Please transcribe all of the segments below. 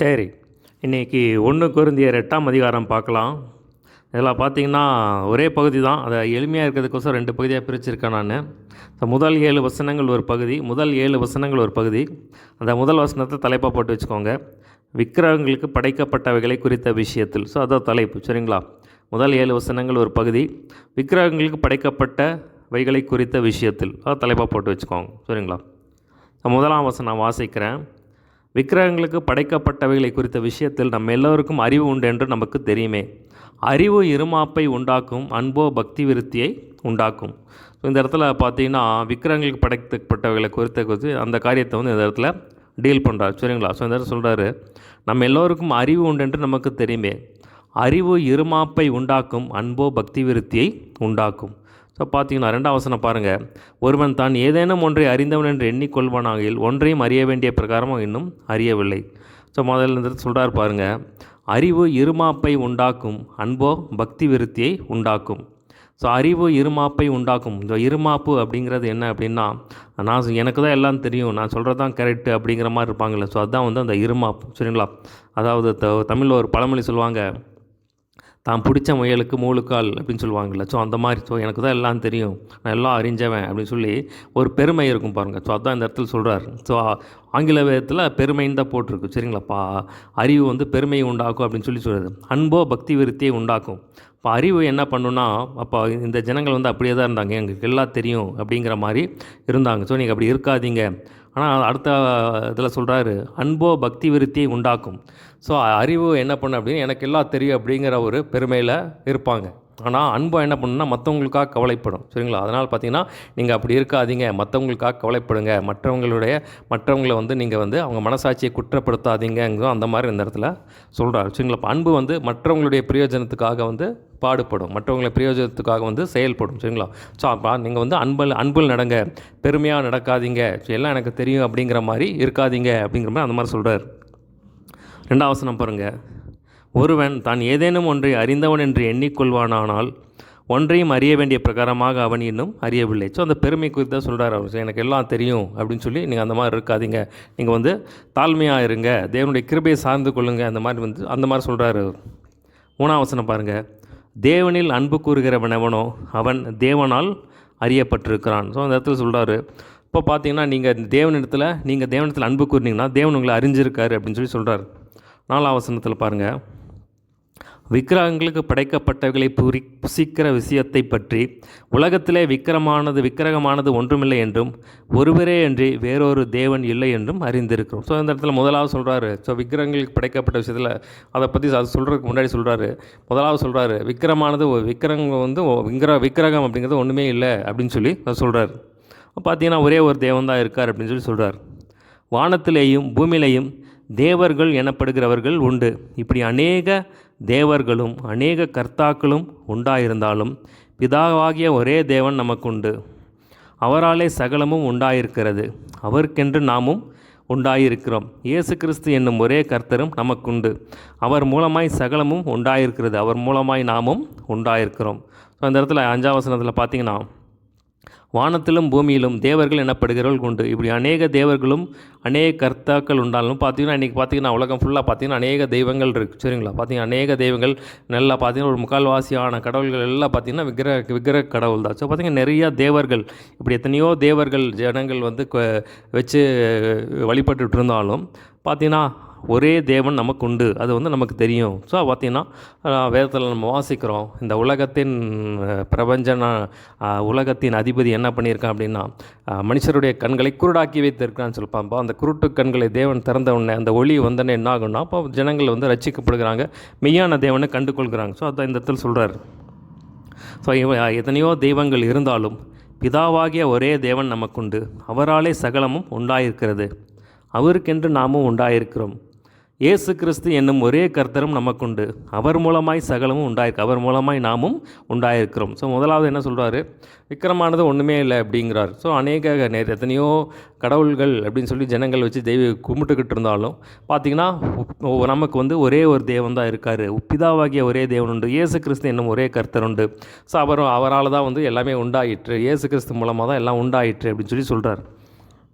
சரி, இன்றைக்கி 1 கொரிந்தியர் 8ஆம் அதிகாரம் பார்க்கலாம். இதில் பார்த்திங்கன்னா ஒரே பகுதி தான், அதை எளிமையாக இருக்கிறதுக்கோசரம் 2 பகுதியாக பிரிச்சுருக்கேன் நான். முதல் 7 வசனங்கள் ஒரு பகுதி, முதல் 7 வசனங்கள் ஒரு பகுதி. அந்த முதல் வசனத்தை தலைப்பாக போட்டு வச்சுக்கோங்க. விக்கிரகங்களுக்கு படைக்கப்பட்டவைகளை குறித்த விஷயத்தில். ஸோ அதான் தலைப்பு, சரிங்களா? முதல் 7 வசனங்கள் ஒரு பகுதி, விக்கிரகங்களுக்கு படைக்கப்பட்டவைகளை குறித்த விஷயத்தில். அதான் தலைப்பாக போட்டு வச்சுக்கோங்க, சரிங்களா? முதலாம் வசனம் நான் வாசிக்கிறேன். விக்கிரகங்களுக்கு படைக்கப்பட்டவைகளை குறித்த விஷயத்தில் நம்ம எல்லோருக்கும் அறிவு உண்டு என்று நமக்கு தெரியுமே. அறிவு இருமாப்பை உண்டாக்கும், அன்போ பக்தி விருத்தியை உண்டாக்கும். ஸோ இந்த இடத்துல பார்த்தீங்கன்னா விக்கிரகங்களுக்கு படைக்கப்பட்டவைகளை குறித்து அந்த காரியத்தை வந்து இந்த இடத்துல டீல் பண்ணுறாரு, சரிங்களா? ஸோ இந்த இடத்துல சொல்கிறாரு, நம்ம எல்லோருக்கும் அறிவு உண்டு என்று நமக்கு தெரியுமே. அறிவு இருமாப்பை உண்டாக்கும், அன்போ பக்தி விருத்தியை உண்டாக்கும். ஸோ பார்த்தீங்கன்னா 2ஆம் வசனம் பாருங்கள். ஒருவன் தான் ஏதேனும் ஒன்றை அறிந்தவன் என்று எண்ணிக்கொள்வானாகில் ஒன்றையும் அறிய வேண்டிய பிரகாரமும் இன்னும் அறியவில்லை. ஸோ முதல்ல சொல்கிறார் பாருங்கள், அறிவு இருமாப்பை உண்டாக்கும், அன்போ பக்தி விருத்தியை உண்டாக்கும். ஸோ அறிவு இருமாப்பை உண்டாக்கும். இந்த இருமாப்பு அப்படிங்கிறது என்ன அப்படின்னா, எனக்கு தான் எல்லாம் தெரியும், நான் சொல்கிறது தான் கரெக்டு அப்படிங்கிற மாதிரி இருப்பாங்கள்ல. ஸோ அதுதான் வந்து அந்த இருமாப்பு, சரிங்களா? அதாவது தமிழில் ஒரு பழமொழி சொல்லுவாங்க, தான் பிடிச்ச முயலுக்கு மூலுக்கால் அப்படின்னு சொல்லுவாங்கள்ல. ஸோ அந்த மாதிரி, ஸோ எனக்கு தான் எல்லாம் தெரியும், நான் எல்லாம் அறிஞ்சவன் அப்படின்னு சொல்லி ஒரு பெருமை இருக்கும் பாருங்கள். ஸோ அதுதான் இந்த இடத்துல சொல்கிறார். ஸோ ஆங்கில வேதத்தில் பெருமைன்னு தான் போட்டிருக்கு, சரிங்களாப்பா? அறிவு வந்து பெருமையை உண்டாக்கும் அப்படின்னு சொல்லி சொல்கிறது. அன்போ பக்தி விருத்தியை உண்டாக்கும். இப்போ அறிவு என்ன பண்ணுன்னா, அப்போ இந்த ஜனங்கள் வந்து அப்படியே தான் இருந்தாங்க, எங்களுக்கு எல்லாம் தெரியும் அப்படிங்கிற மாதிரி இருந்தாங்க. ஸோ நீங்கள் அப்படி இருக்காதீங்க. ஆனால் அடுத்த இதில் சொல்கிறாரு, அன்போ பக்தி விருத்தியை உண்டாக்கும். ஸோ அறிவு என்ன பண்ணு அப்படின்னு, எனக்கு எல்லாம் தெரியும் அப்படிங்கிற ஒரு பெருமையில் இருப்பாங்க. ஆனால் அன்போ என்ன பண்ணுன்னா, மற்றவங்களுக்காக கவலைப்படும், சரிங்களா? அதனால் பார்த்தீங்கன்னா நீங்கள் அப்படி இருக்காதீங்க, மற்றவங்களுக்காக கவலைப்படுங்க, மற்றவங்களை வந்து நீங்கள் வந்து அவங்க மனசாட்சியை குற்றப்படுத்தாதீங்கிறதும் அந்த மாதிரி இந்த இடத்துல சொல்கிறார், சரிங்களா? இப்போ அன்பு வந்து மற்றவங்களுடைய பிரயோஜனத்துக்காக வந்து பாடுபடும், மற்றவங்களை பிரயோஜனத்துக்காக வந்து செயல்படும், சரிங்களா? ஸோ அப்போ நீங்கள் வந்து அன்பில் நடங்க, பெருமையாக நடக்காதீங்க, எல்லாம் எனக்கு தெரியும் அப்படிங்கிற மாதிரி இருக்காதீங்க அப்படிங்கிற மாதிரி அந்த மாதிரி சொல்கிறார். 2ஆம் வசனம் பாருங்கள். ஒருவன் தான் ஏதேனும் ஒன்றை அறிந்தவன் என்று எண்ணிக்கொள்வானானால் ஒன்றையும் அறிய வேண்டிய பிரகாரமாக அவன் இன்னும் அறியவில்லை. ஸோ அந்த பெருமை குறித்து தான் சொல்கிறார் அவர். எனக்கு எல்லாம் தெரியும் அப்படின்னு சொல்லி நீங்கள் அந்த மாதிரி இருக்காதீங்க, நீங்கள் வந்து தாழ்மையாக இருங்க, தேவனுடைய கிருபையை சார்ந்து கொள்ளுங்கள், அந்த மாதிரி சொல்கிறாரு. 3ஆம் வசனம் பாருங்கள். தேவனில் அன்பு கூறுகிறவன் எவனோ அவன் தேவனால் அறியப்பட்டிருக்கிறான். ஸோ அந்த இடத்துல சொல்கிறாரு, இப்போ பார்த்தீங்கன்னா நீங்கள் தேவனிடத்தில் அன்பு கூறினீங்கன்னா தேவன் உங்களை அறிஞ்சிருக்காரு அப்படின்னு சொல்லி சொல்கிறார். 4ஆம் வசனத்தில் பாருங்கள். விக்கிரகங்களுக்கு படைக்கப்பட்டவைகளை புசிக்கிற விஷயத்தை பற்றி உலகத்திலே விக்கிரகமானது ஒன்றுமில்லை என்றும் ஒருவரே அன்றி வேறொரு தேவன் இல்லை என்றும் அறிந்திருக்கிறோம். ஸோ இந்த இடத்துல முதலாவது சொல்கிறாரு, ஸோ விக்கிரகங்களுக்கு படைக்கப்பட்ட விஷயத்தில் அதை பற்றி அது சொல்கிறதுக்கு முன்னாடி சொல்கிறாரு, முதலாவது சொல்கிறாரு விக்கிரகம் வந்து விக்கிரகம் அப்படிங்கிறது ஒன்றுமே இல்லை அப்படின்னு சொல்லி அதை சொல்கிறார். பார்த்தீங்கன்னா ஒரே ஒரு தேவன் தான் இருக்கார் அப்படின்னு சொல்லி சொல்கிறார். வானத்திலேயும் பூமியிலேயும் தேவர்கள் எனப்படுகிறவர்கள் உண்டு. இப்படி அநேக தேவர்களும் அநேக கர்த்தாக்களும் உண்டாயிருந்தாலும் பிதாவாகிய ஒரே தேவன் நமக்குண்டு. அவராலே சகலமும் உண்டாயிருக்கிறது, அவருக்கென்று நாமும் உண்டாயிருக்கிறோம். இயேசு கிறிஸ்து என்னும் ஒரே கர்த்தரும் நமக்குண்டு. அவர் மூலமாய் சகலமும் உண்டாயிருக்கிறது, அவர் மூலமாய் நாமும் உண்டாயிருக்கிறோம். ஸோ அந்த இடத்துல 5ஆம் வசனத்தில் பார்த்தீங்கன்னா, வானத்திலும் பூமியிலும் தேவர்கள் எனப்படுகிறவர்கள் உண்டு. இப்படி அநேக தேவர்களும் அநேக கர்த்தாக்கள் உண்டாலும் பார்த்தீங்கன்னா இன்றைக்கி பார்த்தீங்கன்னா உலகம் ஃபுல்லாக பார்த்தீங்கன்னா அநேக தெய்வங்கள் இருக்குது, சரிங்களா? பார்த்தீங்கன்னா அநேக தெய்வங்கள் நல்லா பார்த்தீங்கன்னா ஒரு முக்கால்வாசியான கடவுள்கள் எல்லாம் பார்த்தீங்கன்னா விக்கிரக கடவுள் தான். ஸோ பார்த்தீங்கன்னா நிறையா தேவர்கள், இப்படி எத்தனையோ தேவர்கள் ஜனங்கள் வந்து வச்சு வழிபட்டுட்டு இருந்தாலும் பார்த்தீங்கன்னா ஒரே தேவன் நமக்கு உண்டு, அது வந்து நமக்கு தெரியும். ஸோ பார்த்திங்கன்னா வேதத்தில் நம்ம வாசிக்கிறோம், இந்த உலகத்தின் அதிபதி என்ன பண்ணியிருக்கான் அப்படின்னா, மனுஷருடைய கண்களை குருடாக்கி வைத்திருக்கான்னு சொல்லிப்பான். அந்த குருட்டு கண்களை தேவன் திறந்த உடனே அந்த ஒளி வந்தோடனே என்ன ஆகும்னா, அப்போ ஜனங்கள் வந்து ரட்சிக்கப்படுகிறாங்க, மெய்யான தேவனை கண்டு கொள்கிறாங்க. ஸோ அதான் இந்த இடத்துல சொல்கிறார். ஸோ எத்தனையோ தெய்வங்கள் இருந்தாலும் பிதாவாகிய ஒரே தேவன் நமக்குண்டு, அவராலே சகலமும் உண்டாயிருக்கிறது, அவருக்கென்று நாமும் உண்டாயிருக்கிறோம். இயேசு கிறிஸ்து என்னும் ஒரே கர்த்தரும் நமக்குண்டு, அவர் மூலமாய் சகலமும் அவர் மூலமாய் நாமும் உண்டாயிருக்கிறோம். ஸோ முதலாவது என்ன சொல்கிறாரு, விக்கிரமானது ஒன்றுமே இல்லை அப்படிங்கிறார். ஸோ எத்தனையோ கடவுள்கள் அப்படின்னு சொல்லி ஜனங்கள் வச்சு கும்பிட்டுக்கிட்டு இருந்தாலும் பார்த்திங்கன்னா நமக்கு வந்து ஒரே ஒரு தேவன் தான் இருக்கார், பிதாவாகிய ஒரே தேவன் உண்டு, இயேசு கிறிஸ்து என்னும் ஒரே கர்த்தர் உண்டு. ஸோ அவரால் தான் வந்து எல்லாமே உண்டாயிற்று, இயேசு கிறிஸ்து மூலமாக தான் எல்லாம் உண்டாயிற்று அப்படின்னு சொல்லி சொல்கிறார்.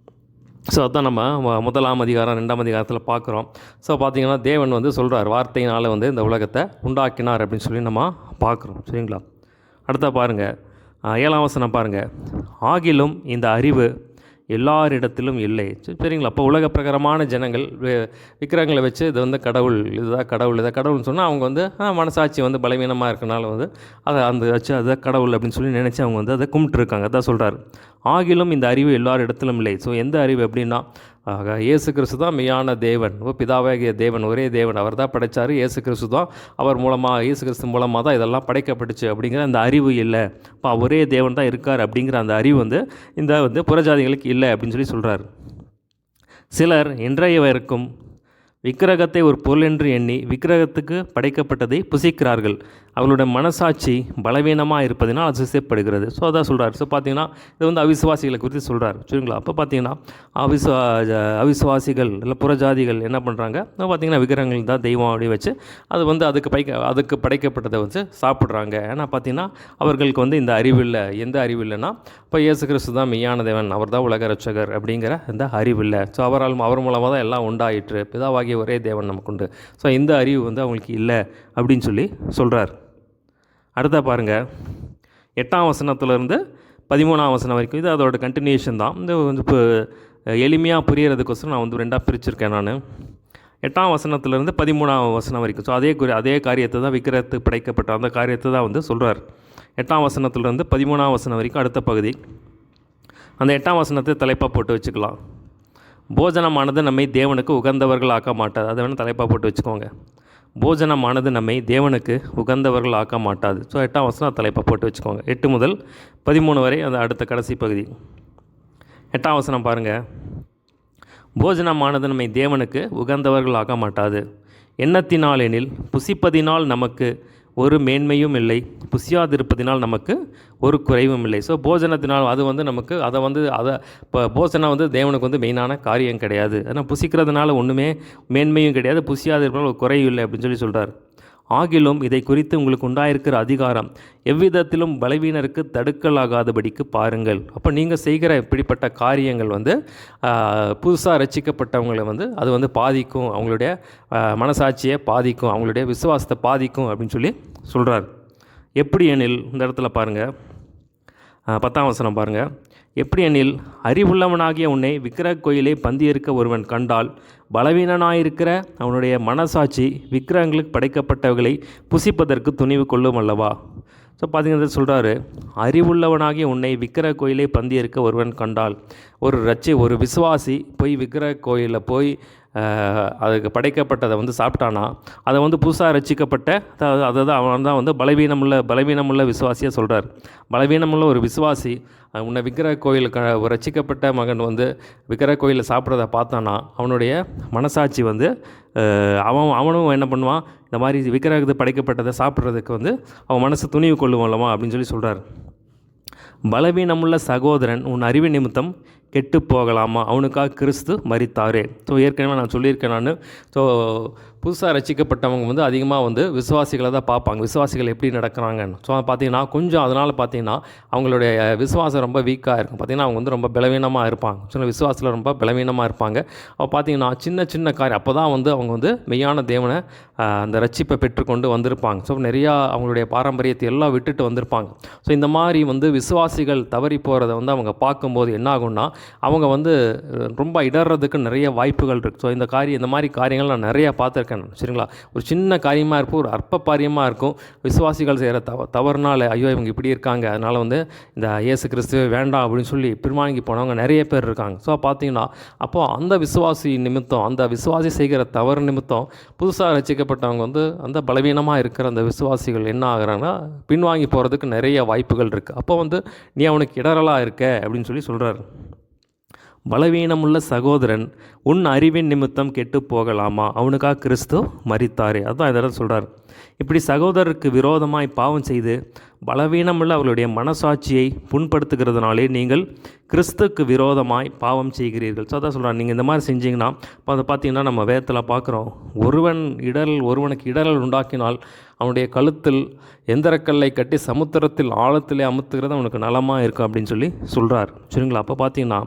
ஸோ அதுதான் நம்ம முதலாம் அதிகாரம் 2ஆம் அதிகாரத்தில் பார்க்குறோம். ஸோ பார்த்திங்கன்னா தேவன் வந்து சொல்கிறார், வார்த்தையினால் வந்து இந்த உலகத்தை உண்டாக்கினார் அப்படின்னு சொல்லி நம்ம பார்க்குறோம். சரிங்களா? அடுத்த பாருங்கள், 7ஆம் வசனம் பாருங்கள். ஆகிலும் இந்த அறிவு எல்லாரிடத்திலும் இல்லை. சரிங்களா? அப்போ உலக பிரகாரமான ஜனங்கள் விக்கிரகங்களை வச்சு இது வந்து கடவுள், இதுதான் கடவுள், இதை கடவுள்னு சொன்னால் அவங்க வந்து மனசாட்சி வந்து பலவீனமாக இருக்கனால வந்து அதை அந்த வச்சு அதை கடவுள் அப்படின்னு சொல்லி நினச்சி அவங்க வந்து அதை கும்பிட்டுருக்காங்க. அதான் சொல்கிறார், ஆகிலும் இந்த அறிவு எல்லார் இடத்திலும் இல்லை. ஸோ எந்த அறிவு அப்படின்னா, இயேசு கிறிஸ்து தான் மெய்யான தேவன், பிதாவாகிய தேவன், ஒரே தேவன், அவர் தான் படைத்தார். இயேசு கிறிஸ்து தான், அவர் மூலமாக, இயேசு கிறிஸ்து மூலமாக தான் இதெல்லாம் படைக்கப்பட்டுச்சு அப்படிங்கிற அந்த அறிவு இல்லை. இப்போ ஒரே தேவன் தான் இருக்கார் அப்படிங்கிற அந்த அறிவு வந்து இந்த வந்து புறஜாதிகளுக்கு இல்லை அப்படின்னு சொல்லி சொல்கிறார். சிலர் இன்றைய வரைக்கும் விக்கிரகத்தை ஒரு பொருள் என்று எண்ணி விக்கிரகத்துக்கு படைக்கப்பட்டதை புசிக்கிறார்கள். அவர்களுடைய மனசாட்சி பலவீனமாக இருப்பதினால் அது சிசைப்படுகிறது. ஸோ அதான் சொல்கிறார். ஸோ பார்த்தீங்கன்னா இது வந்து அவிசுவாசிகளை குறித்து சொல்கிறார். சரிங்களா? அப்போ பார்த்தீங்கன்னா அவிசுவாசிகள் இல்லை புறஜாதிகள் என்ன பண்ணுறாங்க, பார்த்திங்கன்னா விக்கிரகங்கள் தான் தெய்வம் அப்படி வச்சு அது வந்து அதுக்கு படைக்கப்பட்டதை வந்து சாப்பிட்றாங்க. ஏன்னா பார்த்திங்கன்னா அவர்களுக்கு வந்து இந்த அறிவு இல்லை. எந்த அறிவு இல்லைன்னா, இப்போ இயேசு கிறிஸ்து தான் மெய்யான தேவன், அவர் தான் உலக ரட்சகர் அப்படிங்கிற இந்த அறிவு இல்லை. ஸோ அவர் மூலமாக தான் எல்லாம் உண்டாயிற்று, பிதாவாகிய ஒரே தேவன் நமக்கு உண்டு. ஸோ இந்த அறிவு வந்து அவங்களுக்கு இல்லை அப்படின்னு சொல்லி சொல்கிறார். அடுத்த பாருங்கள், 8ஆம் வசனத்துலேருந்து 13ஆம் வசனம் வரைக்கும் இது அதோட கண்டினியூஷன் தான். இந்த வந்து இப்போ எளிமையாக புரியறதுக்கோசரம் நான் வந்து 2ஆக பிரிச்சுருக்கேன் நான். 8ஆம் வசனத்துலேருந்து 13ஆம் வசனம் வரைக்கும். ஸோ அதே காரியத்தை தான் விக்கிரகத்துக்கு படைக்கப்பட்ட அந்த காரியத்தை தான் வந்து சொல்கிறார். 8ஆம் வசனத்துலேருந்து 13ஆம் வசனம் வரைக்கும் அடுத்த பகுதி. அந்த 8ஆம் வசனத்தை தலைப்பாக போட்டு வச்சுக்கலாம். போஜனமானது நம்மை தேவனுக்கு உகந்தவர்கள் ஆக்க மாட்டாது. அதை வேணால் தலைப்பாக போட்டு வச்சுக்கோங்க. போஜனமானது நம்மை தேவனுக்கு உகந்தவர்கள் ஆக்க மாட்டாது. ஸோ 8ஆம் வசனம் தலைப்பாக போட்டு வச்சுக்கோங்க. 8 முதல் 13 வரை அந்த அடுத்த கடைசி பகுதி. 8ஆம் வசனம் பாருங்கள். போஜனமானது நம்மை தேவனுக்கு உகந்தவர்கள் ஆக்க மாட்டாது. எண்ணத்தினால் எனில் புசிப்பதினால் நமக்கு ஒரு மேன்மையும் இல்லை, புசியாதிருப்பதினால் நமக்கு ஒரு குறைவும் இல்லை. ஸோ போஜனத்தினால் அது வந்து நமக்கு அதை இப்போ போஜனம் வந்து தேவனுக்கு வந்து மெயினான காரியம் கிடையாது. ஆனால் புசிக்கிறதுனால ஒன்றுமே மேன்மையும் கிடையாது, புசியாதிருப்பதால் ஒரு குறையும் இல்லை அப்படின்னு சொல்லி சொல்கிறார். ஆகிலும் இதை குறித்து உங்களுக்கு உண்டாயிருக்கிற அதிகாரம் எவ்விதத்திலும் பலவீனருக்கு தடுக்கலாகாதபடிக்கு பாருங்கள். அப்போ நீங்கள் செய்கிற இப்படிப்பட்ட காரியங்கள் வந்து புதுசாக ரட்சிக்கப்பட்டவங்களை வந்து அது வந்து பாதிக்கும், அவங்களுடைய மனசாட்சியை பாதிக்கும், அவங்களுடைய விசுவாசத்தை பாதிக்கும் அப்படின்னு சொல்லி சொல்கிறார். எப்படி எனில், இந்த இடத்துல பாருங்கள், 10ஆம் வசனம் பாருங்கள். எப்படி எனில் அறிவுள்ளவனாகிய உன்னை விக்கிரக கோயிலை பந்தியிருக்க ஒருவன் கண்டால் பலவீனனாயிருக்கிற அவனுடைய மனசாட்சி விக்கிரகங்களுக்கு படைக்கப்பட்டவர்களை புசிப்பதற்கு துணிவு கொள்ளும் அல்லவா. ஸோ பார்த்தீங்கன்னா சொல்கிறாரு, அறிவுள்ளவனாகிய உன்னை விக்கிரக கோயிலை பந்தியிருக்க ஒருவன் கண்டால், ஒரு விசுவாசி போய் விக்கிரக கோயிலில் போய் அதுக்கு படைக்கப்பட்டதை வந்து சாப்பிட்டானா அதை வந்து புதுசாக ரட்சிக்கப்பட்ட அதாவது அவன் தான் வந்து பலவீனமுள்ள விசுவாசியாக சொல்கிறார். பலவீனமுள்ள ஒரு விசுவாசி உன்னை விக்கிரக கோயிலுக்கு ரட்சிக்கப்பட்ட மகன் வந்து விக்கிரக கோயிலில் சாப்பிட்றத பார்த்தானா அவனுடைய மனசாட்சி வந்து அவனும் என்ன பண்ணுவான், இந்த மாதிரி விக்கிரகத்தை படைக்கப்பட்டதை சாப்பிட்றதுக்கு வந்து அவன் மனசு துணிவு கொள்ளுவோம்லமா அப்படின்னு சொல்லி சொல்கிறார். பலவீனமுள்ள சகோதரன் உன் அறிவு நிமித்தம் கெட்டு போகலாமா, அவனுக்காக கிறிஸ்து மரித்தாரே. ஸோ ஏற்கனவே நான் சொல்லியிருக்கேன் நான். ஸோ புதுசாக ரசிக்கப்பட்டவங்க வந்து அதிகமாக வந்து விசுவாசிகளை தான் பார்ப்பாங்க, விசுவாசிகள் எப்படி நடக்கிறாங்கன்னு. ஸோ பார்த்தீங்கன்னா கொஞ்சம் அதனால் பார்த்தீங்கன்னா அவங்களுடைய விசுவாசம் ரொம்ப வீக்காக இருக்கும். பார்த்திங்கன்னா அவங்க வந்து ரொம்ப பலவீனமாக இருப்பாங்க. சில விசுவாசத்தில் ரொம்ப பலவீனமாக இருப்பாங்க. அப்போ பார்த்திங்கன்னா சின்ன காரியம் அப்போ தான் வந்து அவங்க வந்து மெய்யான தேவனை அந்த ரட்சிப்பை பெற்றுக்கொண்டு வந்திருப்பாங்க. ஸோ நிறையா அவங்களுடைய பாரம்பரியத்தை எல்லாம் விட்டுட்டு வந்திருப்பாங்க. ஸோ இந்த மாதிரி வந்து விசுவாசிகள் தவறி போகிறத வந்து அவங்க பார்க்கும்போது என்ன ஆகும்னா அவங்க வந்து ரொம்ப இடறதுக்கு நிறைய வாய்ப்புகள் இருக்குது. ஸோ இந்த மாதிரி காரியங்கள் நான் நிறையா பார்த்துருக்கேன். சரிங்களா? ஒரு சின்ன காரியமாக இருக்கும், ஒரு அற்ப காரியமாக இருக்கும். விசுவாசிகள் செய்கிற தவறுனால ஐயோ இவங்க இப்படி இருக்காங்க, அதனால் வந்து இந்த இயேசு கிறிஸ்துவே வேண்டாம் அப்படின்னு சொல்லி பின்வாங்கி போனவங்க நிறைய பேர் இருக்காங்க. ஸோ பார்த்தீங்கன்னா அப்போது அந்த விசுவாசி நிமித்தம், அந்த விசுவாசி செய்கிற தவறு நிமித்தம் புதுசாக ரசிக்கப்பட்டவங்க வந்து அந்த பலவீனமாக இருக்கிற அந்த விசுவாசிகள் என்ன ஆகுறாங்கன்னா பின்வாங்கி போகிறதுக்கு நிறைய வாய்ப்புகள் இருக்குது. அப்போ வந்து நீ அவனுக்கு இடரலாக இருக்க அப்படின்னு சொல்லி சொல்கிறார். பலவீனமுள்ள சகோதரன் உன் அறிவின் நிமித்தம் கெட்டு போகலாமா, அவனுக்காக கிறிஸ்து மரித்தாரே. அதுதான் இதெல்லாம் சொல்கிறார். இப்படி சகோதரருக்கு விரோதமாய் பாவம் செய்து பலவீனமுள்ள அவர்களுடைய மனசாட்சியை புண்படுத்துகிறதுனாலே நீங்கள் கிறிஸ்துக்கு விரோதமாய் பாவம் செய்கிறீர்கள். ஸோ அதான் சொல்கிறாங்க, நீங்கள் இந்த மாதிரி செஞ்சீங்கன்னா அதை பார்த்தீங்கன்னா நம்ம வேதத்தில் பார்க்குறோம், ஒருவனுக்கு இடரல் உண்டாக்கினால் அவனுடைய கழுத்தில் எந்திரக்கல்லை கட்டி சமுத்திரத்தில் ஆழத்திலே அமுத்துகிறது அவனுக்கு நலமாக இருக்கும் அப்படின்னு சொல்லி சொல்கிறார். சரிங்களா? அப்போ பார்த்தீங்கன்னா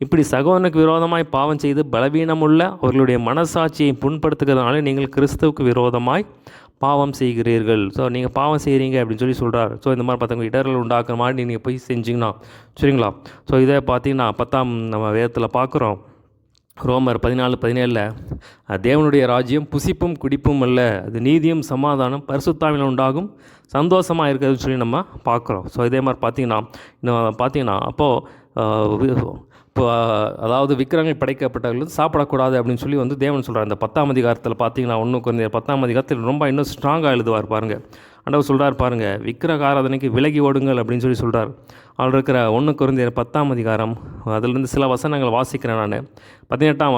இப்படி சகோதரனுக்கு விரோதமாய் பாவம் செய்து பலவீனமுள்ள அவர்களுடைய மனசாட்சியை புண்படுத்துகிறதுனால நீங்கள் கிறிஸ்துவுக்கு விரோதமாய் பாவம் செய்கிறீர்கள். ஸோ நீங்கள் பாவம் செய்கிறீங்க அப்படின்னு சொல்லி சொல்கிறார். ஸோ இந்த மாதிரி பார்த்தவங்க இடர்கள் உண்டாக்குற மாதிரி நீங்கள் போய் செஞ்சிங்கன்னா சரிங்களா? ஸோ இதை பார்த்தீங்கன்னா 10ஆம் நம்ம வேதத்தில் பார்க்குறோம், ரோமர் 14:17 தேவனுடைய ராஜ்யம் புசிப்பும் குடிப்பும் அல்ல, அது நீதியும் சமாதானம் பரிசுத்தாவில உண்டாகும் சந்தோஷமாக இருக்கிறதுன்னு சொல்லி நம்ம பார்க்குறோம். ஸோ இதே மாதிரி பார்த்தீங்கன்னா அப்போது இப்போ அதாவது விக்கிரகங்கள் படைக்கப்பட்டவர்கள் சாப்பிடக்கூடாது அப்படின்னு சொல்லி வந்து தேவன் சொல்கிறார். இந்த 10ஆம் அதிகாரத்தில் பார்த்தீங்கன்னா 1 கொரிந்தியர் 10ஆம் அதிகாரத்தில் ரொம்ப இன்னும் ஸ்ட்ராங்காக எழுதுவார் பாருங்கள். ஆண்டவர் சொல்கிறார் பாருங்கள், விக்கிரக ஆராதனைக்கு விலகி ஓடுங்கள் அப்படின்னு சொல்லி சொல்கிறார். அதில் இருக்கிற 1 கொரிந்தியர் 10ஆம் அதிகாரம் அதிலிருந்து சில வசனங்கள் வாசிக்கிறேன் நான். 18ஆம்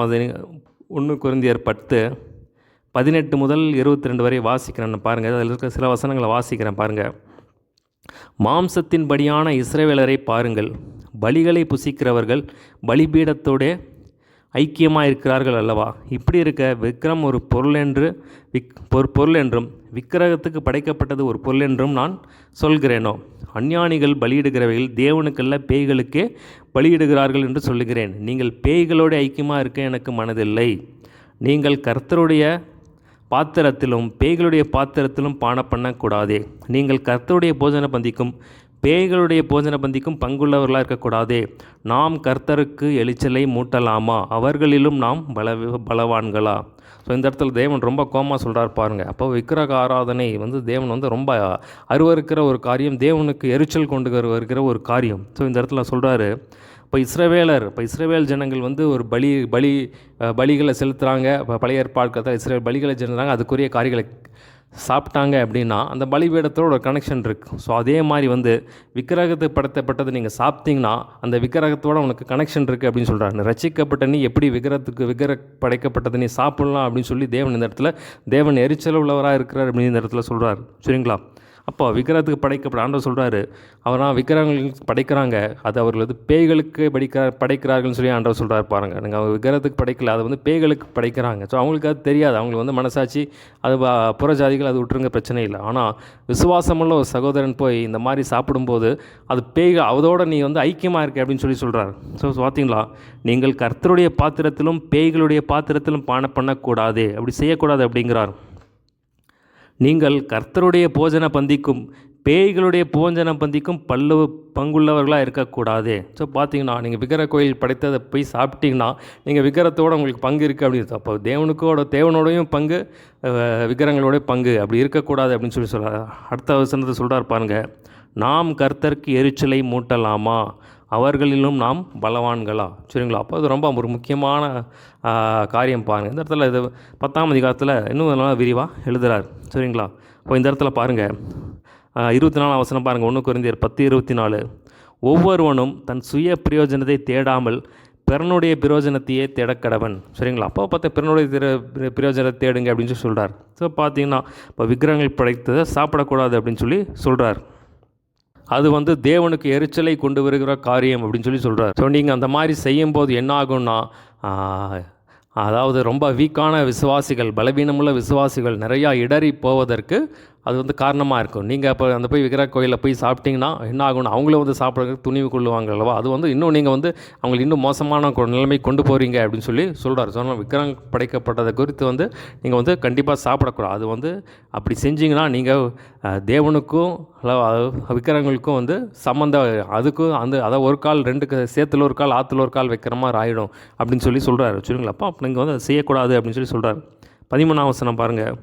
1 கொரிந்தியர் 10:18 முதல் 22 வரை வாசிக்கிறேன் பாருங்கள். அதில் இருக்கிற சில வசனங்களை வாசிக்கிறேன் பாருங்கள். மாம்சத்தின்படியான இஸ்ரவேலரை பாருங்கள், பலிகளை புசிக்கிறவர்கள் பலிபீடத்தோடு ஐக்கியமாக இருக்கிறார்கள் அல்லவா? இப்படி இருக்க விக்கிரம் ஒரு பொருள் என்றும் விக்கிரகத்துக்கு படைக்கப்பட்டது ஒரு பொருள் என்றும் நான் சொல்கிறேனோ? அஞ்ஞானிகள் பலியிடுகிறவைகள் தேவனுக்கல்ல பேய்களுக்கே பலியிடுகிறார்கள் என்று சொல்லுகிறேன். நீங்கள் பேய்களோடு ஐக்கியமாக இருக்க எனக்கு மனதில்லை. நீங்கள் கர்த்தருடைய பாத்திரத்திலும் பேய்களுடைய பாத்திரத்திலும் பான பண்ணக்கூடாதே. நீங்கள் கர்த்தருடைய போஜன பந்திக்கும் பேய்களுடைய போஜன பந்திக்கும் பங்குள்ளவர்களாக இருக்கக்கூடாதே. நாம் கர்த்தருக்கு எலிச்சலை மூட்டலாமா? அவர்களிலும் நாம் பலவான்களா? ஸோ இந்த இடத்துல தேவன் ரொம்ப கோமா சொல்கிறார் பாருங்கள். அப்போ விக்கிரக ஆராதனை வந்து தேவன் வந்து ரொம்ப அருவருக்கிற ஒரு காரியம், தேவனுக்கு எரிச்சல் கொண்டு வருகிற ஒரு காரியம். ஸோ இந்த இடத்துல சொல்கிறாரு, இப்போ இஸ்ரவேல் ஜனங்கள் வந்து ஒரு பலிகளை செலுத்துகிறாங்க. இப்போ பழைய ஏற்பாடு இஸ்ரவேல் பலிகளை செலுத்துகிறாங்க, அதுக்குரிய காரியங்களை சாப்பிட்டாங்க அப்படின்னா அந்த பலிபீடத்தோட ஒரு கனெக்ஷன் இருக்குது. ஸோ அதே மாதிரி வந்து விக்கிரகத்துக்கு படைக்கப்பட்டது நீங்கள் சாப்பிட்டீங்கன்னா அந்த விக்கிரகத்தோட உனக்கு கனெக்ஷன் இருக்குது அப்படின்னு சொல்கிறாங்க. ரட்சிக்கப்பட்ட நீ எப்படி விக்கிரக படைக்கப்பட்டது நீ சாப்பிட்லாம் அப்படின்னு சொல்லி தேவன் இந்த இடத்துல தேவன் எரிச்சல் உள்ளவராக இருக்கிறார் அப்படின்னு இந்த இடத்துல சொல்கிறார். சரிங்களா? அப்போ விக்கிரகத்துக்கு படைக்கப்பட்ட ஆண்டவர் சொல்கிறாரு, அவராக விக்கிரகங்களுக்கு படைக்கிறாங்க, அது அவர்கள் வந்து பேய்களுக்கு படைக்கிறார்கள்னு சொல்லி ஆண்டவர் சொல்கிறார் பாருங்கள். நீங்கள் அவங்க விக்கிரகத்துக்கு படைக்கல, அதை வந்து பேய்களுக்கு படைக்கிறாங்க. ஸோ அவங்களுக்கு அது தெரியாது, அவங்களுக்கு வந்து மனசாட்சி அது புறஜாதிகள் அது விட்டுருங்க, பிரச்சனை இல்லை. ஆனால் விசுவாசமுள்ள ஒரு சகோதரன் போய் இந்த மாதிரி சாப்பிடும்போது அது பேய்கள் அதோடு நீ வந்து ஐக்கியமாக இருக்க அப்படின்னு சொல்லி சொல்கிறார். ஸோ பார்த்தீங்களா, நீங்கள் கர்த்தருடைய பாத்திரத்திலும் பேய்களுடைய பாத்திரத்திலும் பான பண்ணக்கூடாது, அப்படி செய்யக்கூடாது அப்படிங்கிறார். நீங்கள் கர்த்தருடைய போஜன பந்திக்கும் பேய்களுடைய போஜன பந்திக்கும் பங்குள்ளவர்களாக இருக்கக்கூடாது. ஸோ பார்த்தீங்கன்னா நீங்கள் விக்கிரக கோயில் படைத்ததை போய் சாப்பிட்டீங்கன்னா நீங்கள் விக்கிரகத்தோடு உங்களுக்கு பங்கு இருக்குது அப்படின்னு. அப்போ தேவனோடையும் பங்கு, விக்கிரகங்களோட பங்கு அப்படி இருக்கக்கூடாது அப்படின்னு சொல்லி சொல்கிறார். அடுத்த வசனத்தை சொல்கிறார் பாருங்கள், நாம் கர்த்தருக்கு எரிச்சலை மூட்டலாமா? அவர்களிலும் நாம் பலவான்களா? சரிங்களா? அப்போ அது ரொம்ப ஒரு முக்கியமான காரியம் பாருங்கள். இந்த இடத்துல இது 10ஆம் அதிகாரத்தில் இன்னும் நல்லா விரிவாக எழுதுகிறார். சரிங்களா? இப்போ இந்த இடத்துல பாருங்கள் 24ஆம் வசனம் பாருங்கள். 1 கொரிந்தியர் 10:24 ஒவ்வொருவனும் தன் சுய பிரயோஜனத்தை தேடாமல் பிறனுடைய பிரயோஜனத்தையே தேடக்கடவன். சரிங்களா? அப்போ பார்த்தா பிறனுடைய பிரயோஜனத்தை தேடுங்க அப்படின்னு சொல்லி சொல்கிறார். ஸோ பார்த்தீங்கன்னா இப்போ விக்கிரகங்கள் படைத்ததை சாப்பிடக்கூடாது அப்படின்னு சொல்லி சொல்கிறார். அது வந்து தேவனுக்கு எரிச்சலை கொண்டு வருகிற காரியம் அப்படின்னு சொல்லி சொல்கிறார். ஸோ நீங்கள் அந்த மாதிரி செய்யும்போது என்ன ஆகும்னா, அதாவது ரொம்ப வீக்கான விசுவாசிகள், பலவீனமுள்ள விசுவாசிகள் நிறையா இடறி போவதற்கு அது வந்து காரணமாக இருக்கும். நீங்கள் இப்போ அந்த போய் விக்கிரக கோயிலில் போய் சாப்பிட்டிங்கன்னா என்ன ஆகும்னா, அவங்கள வந்து சாப்பிட்றதுக்கு துணிவு கொள்ளுவாங்க அல்லவா? அது வந்து இன்னும் நீங்கள் வந்து அவங்களுக்கு இன்னும் மோசமான நிலைமை கொண்டு போகிறீங்க அப்படின்னு சொல்லி சொல்கிறார். ஸோ விக்கிரகம் படைக்கப்பட்டதை குறித்து வந்து நீங்கள் வந்து கண்டிப்பாக சாப்பிடக்கூடாது. அது வந்து அப்படி செஞ்சிங்கன்னா நீங்கள் தேவனுக்கும் விக்கிரகங்களுக்கும் வந்து சம்மந்தம், அதுக்கும் அதை ஒரு கால் ரெண்டு சேத்துல ஒரு கால் ஆற்றுல ஒரு கால் வைக்கிற மாதிரி ஆகிடும் அப்படின்னு சொல்லி சொல்கிறார். சரிங்களா? அப்போ நீங்கள் வந்து அதை செய்யக்கூடாது அப்படின்னு சொல்லி சொல்கிறார். 13ஆம் வசனம் பாருங்கள்,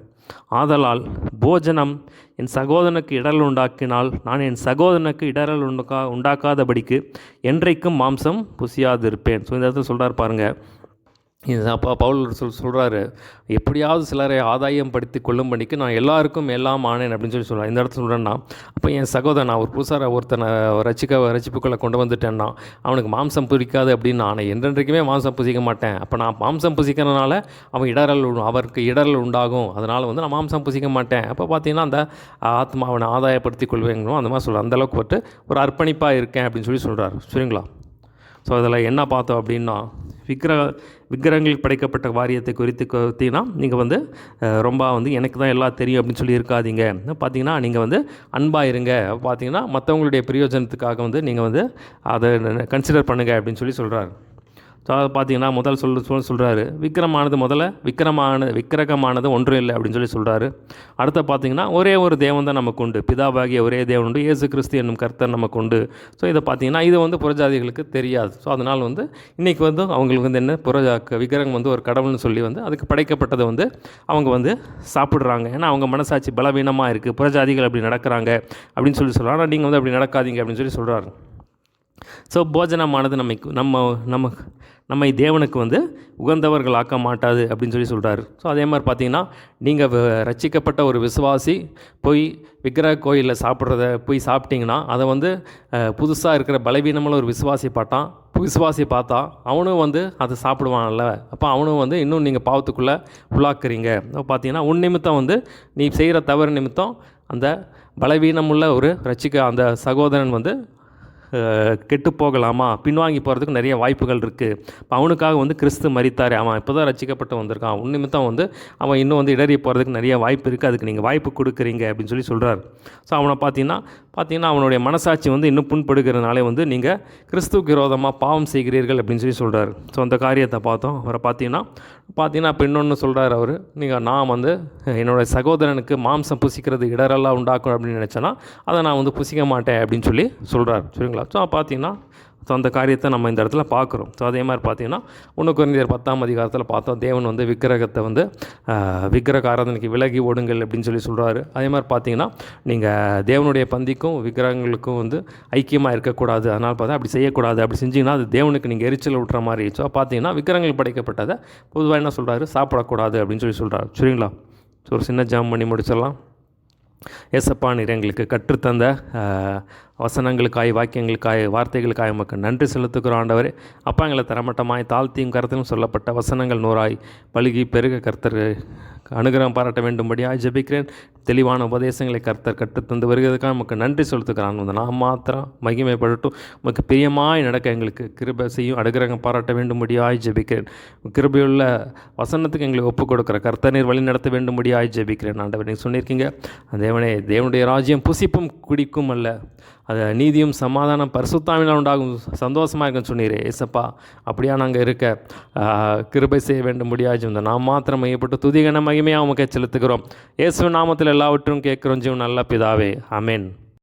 ஆதலால் போஜனம் என் சகோதரனுக்கு இடரல் உண்டாக்கினால் நான் என் சகோதரனுக்கு இடரல் உண்டாக்காதபடிக்கு என்றைக்கும் மாம்சம் புசியாதிருப்பேன். ஸோ இந்த இடத்துல சொல்கிறார் பாருங்கள், இது அப்போ பவுல் சொல்கிறாரு, எப்படியாவது சிலரை ஆதாயம் படுத்தி கொள்ளும்படிக்கு நான் எல்லாருக்கும் எல்லாம் ஆனேன் அப்படின்னு சொல்கிறார். இந்த இடத்துல சொல்கிறேன்னா, அப்போ என் சகோதரன் நான் ஒரு புதுசாக ஒருத்தனை ரட்சிப்புக்குள்ளே கொண்டு வந்துட்டேன்னா அவனுக்கு மாம்சம் பிடிக்காது அப்படின்னு நான் என்றென்றைக்குமே மாம்சம் புசிக்க மாட்டேன். அப்போ நான் மாம்சம் புசிக்கிறதுனால அவருக்கு இடரல் உண்டாகும். அதனால் வந்து நான் மாம்சம் புசிக்க மாட்டேன். அப்போ பார்த்தீங்கன்னா அந்த ஆத்மாவனை ஆதாயப்படுத்தி கொள்வேங்களும் அந்த மாதிரி சொல்கிறார். அந்தளவுக்கு வந்து ஒரு அர்ப்பணிப்பாக இருக்கேன் அப்படின்னு சொல்கிறார். சரிங்களா? ஸோ அதில் என்ன பார்த்தோம் அப்படின்னா, விக்கிரகங்கள் படைக்கப்பட்ட வாரியத்தை குறித்து பார்த்தீங்கன்னா நீங்கள் வந்து ரொம்ப வந்து எனக்கு தான் எல்லாம் தெரியும் அப்படின்னு சொல்லி இருக்காதீங்க. பார்த்தீங்கன்னா நீங்கள் வந்து அன்பாக இருங்க. பார்த்தீங்கன்னா மற்றவங்களுடைய பிரயோஜனத்துக்காக வந்து நீங்கள் வந்து அதை கன்சிடர் பண்ணுங்கள் அப்படின்னு சொல்கிறார். ஸோ அதை பார்த்தீங்கன்னா முதல் சொல்கிறாரு, விக்கிரகமானது ஒன்றும் இல்லை அப்படின்னு சொல்கிறாரு. அடுத்த பார்த்தீங்கன்னா ஒரே ஒரு தேவன் தான் நமக்கு உண்டு, பிதாவாகிய ஒரே தேவன் உண்டு, இயேசு கிறிஸ்து என்னும் கர்த்தர் நமக்கு உண்டு. ஸோ இதை பார்த்தீங்கன்னா இது வந்து புறஜாதிகளுக்கு தெரியாது. ஸோ அதனால் வந்து இன்றைக்கி வந்து அவங்களுக்கு வந்து என்ன விக்கிரகம் வந்து ஒரு கடவுள்னு சொல்லி வந்து அதுக்கு படைக்கப்பட்டதை வந்து அவங்க வந்து சாப்பிட்றாங்க. ஏன்னா அவங்க மனசாட்சி பலவீனமாக இருக்குது, புறஜாதிகள் அப்படி நடக்கிறாங்க அப்படின்னு சொல்கிறாங்க. ஆனால் நீங்கள் வந்து அப்படி நடக்காதீங்க அப்படின்னு சொல்கிறாரு. ஸோ போஜனமானது நம்மை தேவனுக்கு வந்து உகந்தவர்கள் ஆக்க மாட்டாது அப்படின்னு சொல்கிறாரு. ஸோ அதே மாதிரி பார்த்தீங்கன்னா நீங்கள் ரட்சிக்கப்பட்ட ஒரு விசுவாசி போய் விக்கிரக கோயிலில் போய் சாப்பிட்டிங்கன்னா அதை வந்து புதுசாக இருக்கிற பலவீனமான ஒரு விசுவாசி பார்த்தா அவனும் வந்து அதை சாப்பிடுவான்ல. அப்போ அவனும் வந்து இன்னும் நீங்கள் பாவத்துக்குள்ளே உள்ளாக்குறீங்க. பார்த்தீங்கன்னா உன் நிமித்தம் வந்து நீ செய்கிற தவறு நிமித்தம் அந்த பலவீனமுள்ள ஒரு அந்த சகோதரன் வந்து கெட்டு போகலாமா, பின்வாங்கி போகிறதுக்கு நிறைய வாய்ப்புகள் இருக்குது. இப்போ அவனுக்காக வந்து கிறிஸ்து மரித்தார், அவன் இப்போ தான் ரட்சிக்கப்பட்டு வந்திருக்கான், உன் நிமித்தம் வந்து அவன் இன்னும் வந்து இடறி போகிறதுக்கு நிறைய வாய்ப்பு இருக்குது, அதுக்கு நீங்கள் வாய்ப்பு கொடுக்குறீங்க அப்படின்னு சொல்கிறார். ஸோ அவனை பார்த்தீங்கன்னா அவனுடைய மனசாட்சி வந்து இன்னும் புண்படுகிறதுனாலே வந்து நீங்கள் கிறிஸ்துவுக்கு விரோதமாக பாவம் செய்கிறீர்கள் அப்படின்னு சொல்கிறார். ஸோ அந்த காரியத்தை பார்த்தோம். அவரை பார்த்தீங்கன்னா இப்போ இன்னொன்று சொல்கிறார் அவர், நான் வந்து என்னோடய சகோதரனுக்கு மாம்சம் புசிக்கிறது இடரெல்லாம் உண்டாக்கும் அப்படின்னு நினச்சேன்னா அதை நான் வந்து புசிக்க மாட்டேன் அப்படின்னு சொல்கிறார். சரிங்களா? ஸோ பார்த்தீங்கன்னா அந்த காரியத்தை நம்ம இந்த இடத்துல பார்க்குறோம். ஸோ அதே மாதிரி பார்த்தீங்கன்னா 1 கொரிந்தியர் 10ஆம் அதிகாரத்தில் பார்த்தோம், தேவன் வந்து விக்கிரகத்தை வந்து விக்கிரக ஆராதனைக்கு விலகி ஓடுங்கள் அப்படின்னு சொல்கிறாரு. அதே மாதிரி பார்த்தீங்கன்னா நீங்கள் தேவனுடைய பந்திக்கும் விக்கிரகங்களுக்கும் வந்து ஐக்கியமாக இருக்கக்கூடாது. அதனால் அப்படி செய்யக்கூடாது. அப்படி செஞ்சிங்கன்னா அது தேவனுக்கு நீங்கள் எரிச்சல் விட்டுற மாதிரி. ஸோ பார்த்தீங்கன்னா விக்கிரகங்கள் படைக்கப்பட்டதை பொதுவாக என்ன சொல்கிறாரு, சாப்பிடக்கூடாது அப்படின்னு சொல்கிறார். சரிங்களா? ஸோ ஒரு சின்ன ஜாம் பண்ணி முடிச்சிடலாம். ஏசப்பா, நீர் எங்களுக்கு கற்றுத்தந்த வசனங்களுக்காய், வாக்கியங்களுக்காய், வார்த்தைகளுக்காய் உமக்கு நன்றி செலுத்துகிறோம் ஆண்டவரே. அப்பா, எங்களை தரமட்டமாய் தாழ்த்தியும் கருத்திலும் சொல்லப்பட்ட வசனங்கள் 100 பழுகி பெருக கர்த்தர் அனுகிரகம் பாராட்ட வேண்டும்படியாக ஜெபிக்கிறேன். தெளிவான உபதேசங்களை கர்த்தர் கற்றுத்தந்து வருகிறதுக்காக நமக்கு நன்றி செலுத்துக்கிறான். அந்த நாம் மாத்திரம் மகிமைப்படட்டும். நமக்கு பிரியமாய் நடக்க எங்களுக்கு கிருபை செய்யும், அனுகிரகம் பாராட்ட வேண்டும்படியாய் ஜெபிக்கிறேன். கிருபையுள்ள வசனத்துக்கு எங்களை ஒப்புக் கொடுக்குற கர்த்தர் நீர் வழி நடத்த வேண்டும்படியாய் ஜெபிக்கிறேன். ஆண்டவர், நீங்கள் சொல்லியிருக்கீங்க, தேவனுடைய ராஜ்யம் புசிப்பும் குடிக்கும் அல்ல, அது நீதியும் சமாதானம் பரிசுத்தாவினால் உண்டாகும் சந்தோஷமாக இருக்குன்னு சொன்னீரே ஏசப்பா. அப்படியா நாங்கள் இருக்க கிருபை செய்ய வேண்டும் முடியாது. இந்த நாம் மாத்திரம் மையப்பட்டு துதிகன மகிமையாக உமக்கு செலுத்துகிறோம். இயேசு நாமத்தில் எல்லாவற்றும் கேட்குறோம் ஜீவன் நல்ல பிதாவே. ஆமென்.